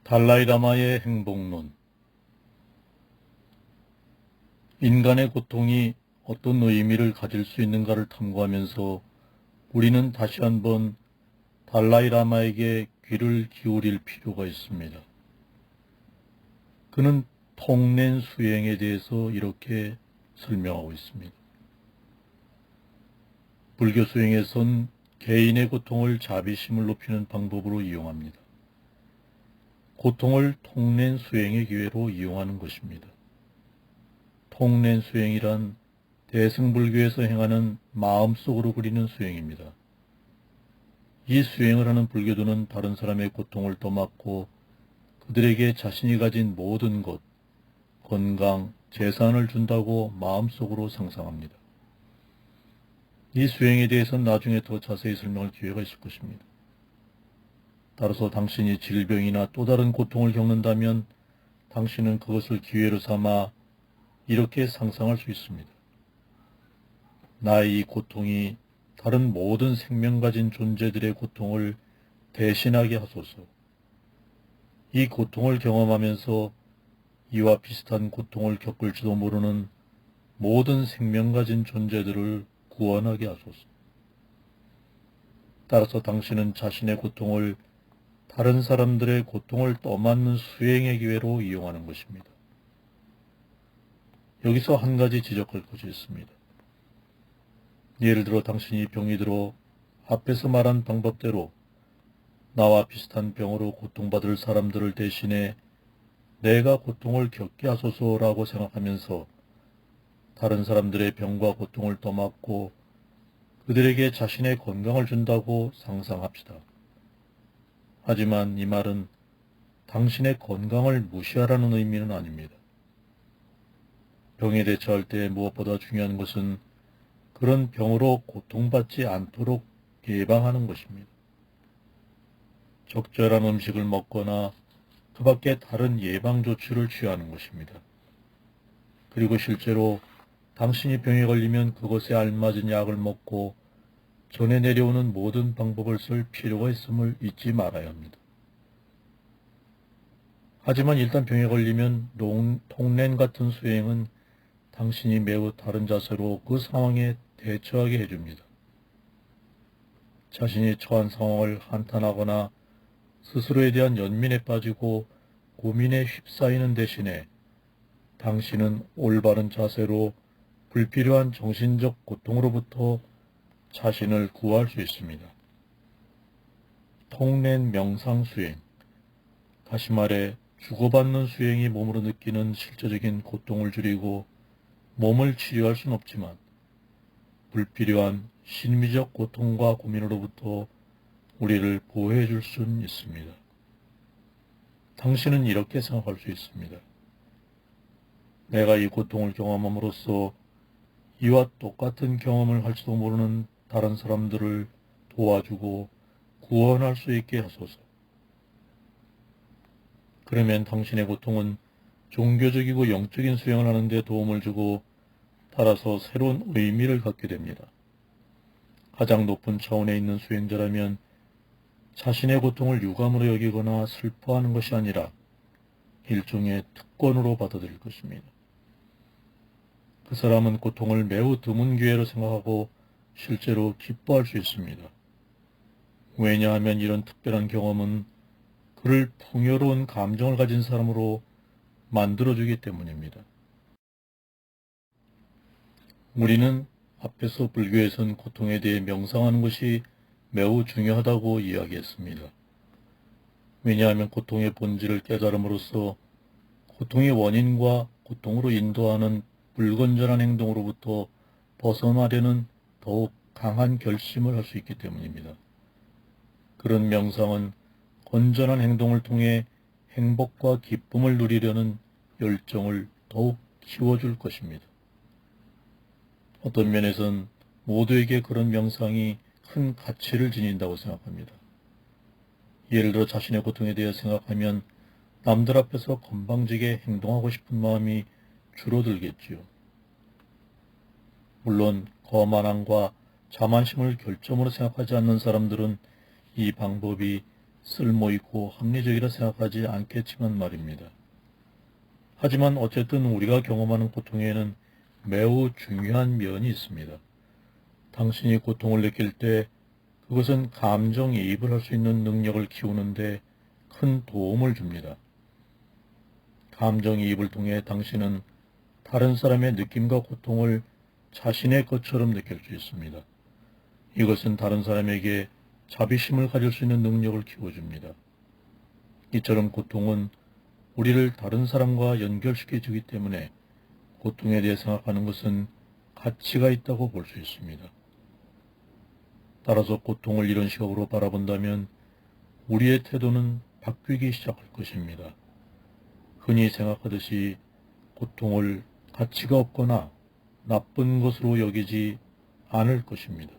달라이라마의 행복론. 인간의 고통이 어떤 의미를 가질 수 있는가를 탐구하면서 우리는 다시 한번 달라이라마에게 귀를 기울일 필요가 있습니다. 그는 통낸 수행에 대해서 이렇게 설명하고 있습니다. 불교 수행에선 개인의 고통을 자비심을 높이는 방법으로 이용합니다. 고통을 통낸 수행의 기회로 이용하는 것입니다. 통낸 수행이란 대승불교에서 행하는 마음속으로 그리는 수행입니다. 이 수행을 하는 불교도는 다른 사람의 고통을 떠맡고 그들에게 자신이 가진 모든 것, 건강, 재산을 준다고 마음속으로 상상합니다. 이 수행에 대해서는 나중에 더 자세히 설명할 기회가 있을 것입니다. 따라서 당신이 질병이나 또 다른 고통을 겪는다면 당신은 그것을 기회로 삼아 이렇게 상상할 수 있습니다. 나의 이 고통이 다른 모든 생명 가진 존재들의 고통을 대신하게 하소서. 이 고통을 경험하면서 이와 비슷한 고통을 겪을지도 모르는 모든 생명 가진 존재들을 구원하게 하소서. 따라서 당신은 자신의 고통을 다른 사람들의 고통을 떠맡는 수행의 기회로 이용하는 것입니다. 여기서 한 가지 지적할 것이 있습니다. 예를 들어 당신이 병이 들어 앞에서 말한 방법대로 나와 비슷한 병으로 고통받을 사람들을 대신해 내가 고통을 겪게 하소서라고 생각하면서 다른 사람들의 병과 고통을 떠맡고 그들에게 자신의 건강을 준다고 상상합시다. 하지만 이 말은 당신의 건강을 무시하라는 의미는 아닙니다. 병에 대처할 때 무엇보다 중요한 것은 그런 병으로 고통받지 않도록 예방하는 것입니다. 적절한 음식을 먹거나 그 밖에 다른 예방 조치를 취하는 것입니다. 그리고 실제로 당신이 병에 걸리면 그것에 알맞은 약을 먹고 전에 내려오는 모든 방법을 쓸 필요가 있음을 잊지 말아야 합니다. 하지만 일단 병에 걸리면 통렌 같은 수행은 당신이 매우 다른 자세로 그 상황에 대처하게 해줍니다. 자신이 처한 상황을 한탄하거나 스스로에 대한 연민에 빠지고 고민에 휩싸이는 대신에 당신은 올바른 자세로 불필요한 정신적 고통으로부터 자신을 구할 수 있습니다. 통렌 명상 수행, 다시 말해 주고받는 수행이 몸으로 느끼는 실제적인 고통을 줄이고 몸을 치료할 수는 없지만 불필요한 심리적 고통과 고민으로부터 우리를 보호해 줄 수는 있습니다. 당신은 이렇게 생각할 수 있습니다. 내가 이 고통을 경험함으로써 이와 똑같은 경험을 할지도 모르는 다른 사람들을 도와주고 구원할 수 있게 하소서. 그러면 당신의 고통은 종교적이고 영적인 수행을 하는 데 도움을 주고 따라서 새로운 의미를 갖게 됩니다. 가장 높은 차원에 있는 수행자라면 자신의 고통을 유감으로 여기거나 슬퍼하는 것이 아니라 일종의 특권으로 받아들일 것입니다. 그 사람은 고통을 매우 드문 기회로 생각하고 실제로 기뻐할 수 있습니다. 왜냐하면 이런 특별한 경험은 그를 풍요로운 감정을 가진 사람으로 만들어주기 때문입니다. 우리는 앞에서 불교에선 고통에 대해 명상하는 것이 매우 중요하다고 이야기했습니다. 왜냐하면 고통의 본질을 깨달음으로써 고통의 원인과 고통으로 인도하는 불건전한 행동으로부터 벗어나려는 더욱 강한 결심을 할 수 있기 때문입니다. 그런 명상은 건전한 행동을 통해 행복과 기쁨을 누리려는 열정을 더욱 키워줄 것입니다. 어떤 면에선 모두에게 그런 명상이 큰 가치를 지닌다고 생각합니다. 예를 들어 자신의 고통에 대해 생각하면 남들 앞에서 건방지게 행동하고 싶은 마음이 줄어들겠지요. 물론 거만함과 자만심을 결점으로 생각하지 않는 사람들은 이 방법이 쓸모있고 합리적이라 생각하지 않겠지만 말입니다. 하지만 어쨌든 우리가 경험하는 고통에는 매우 중요한 면이 있습니다. 당신이 고통을 느낄 때 그것은 감정이입을 할 수 있는 능력을 키우는데 큰 도움을 줍니다. 감정이입을 통해 당신은 다른 사람의 느낌과 고통을 자신의 것처럼 느낄 수 있습니다. 이것은 다른 사람에게 자비심을 가질 수 있는 능력을 키워줍니다. 이처럼 고통은 우리를 다른 사람과 연결시켜주기 때문에 고통에 대해 생각하는 것은 가치가 있다고 볼 수 있습니다. 따라서 고통을 이런 시각으로 바라본다면 우리의 태도는 바뀌기 시작할 것입니다. 흔히 생각하듯이 고통을 가치가 없거나 나쁜 것으로 여기지 않을 것입니다.